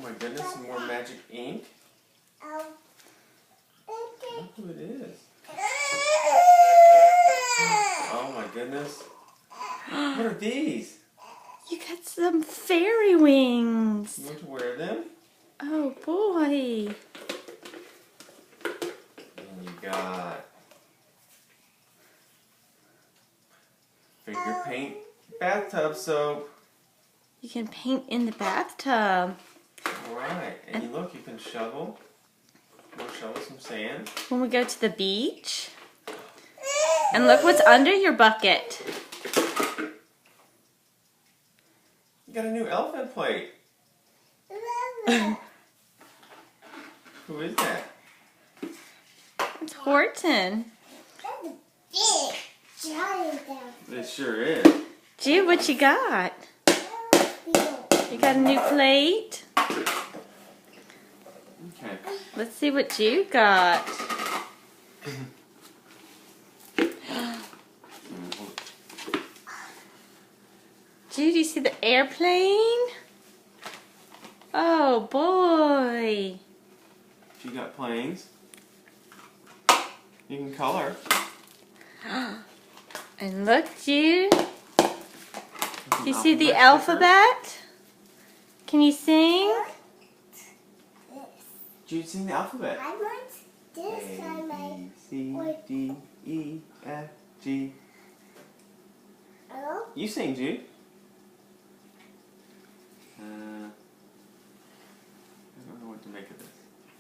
my goodness, some more magic ink. Look who it is. Oh my goodness. What are these? You got some fairy wings. You want to wear them? Oh boy. And you got finger paint bathtub soap. You can paint in the bathtub. Alright, and you look, you can shovel. You want to shovel some sand? When we go to the beach. And look what's under your bucket. You got a new elephant plate. Who is that? It's Horton. It sure is. Jude, what you got? You got a new plate? Okay. Let's see what Jude got. Jude, you see the airplane? Oh boy. You got planes. You can color. And look, Jude. Do you see the alphabet? Can you sing? Jude, sing the alphabet. I want this. I A, like. B, C, D, E, F, G. Hello? You sing, Jude. I don't know what to make of this.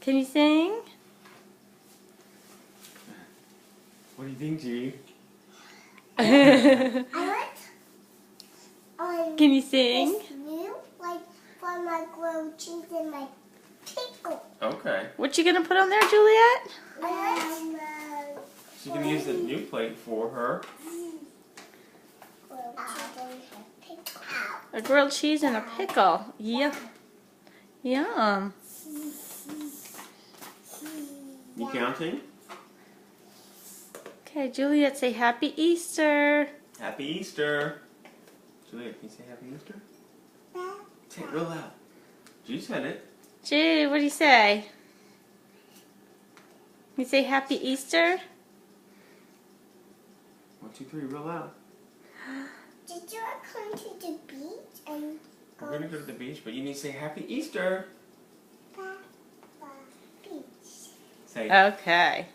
Can you sing? What do you think, Jude? I want. Can you sing? This new, like for my grilled cheese and my pickle. Okay. What you gonna put on there, Juliet? So you can use the new plate for her. Grilled cheese and pickle. A grilled cheese and a pickle. Yum. Yum. You counting? Okay, Juliet, say Happy Easter. Happy Easter. Julia, can you say Happy Easter? Say it real loud. Jude said it. Jude, what do you say? You say Happy Easter? 1, 2, 3, real loud. Did you come to the beach and We're going to go to the beach, but you need to say Happy Easter. beach? Say Okay.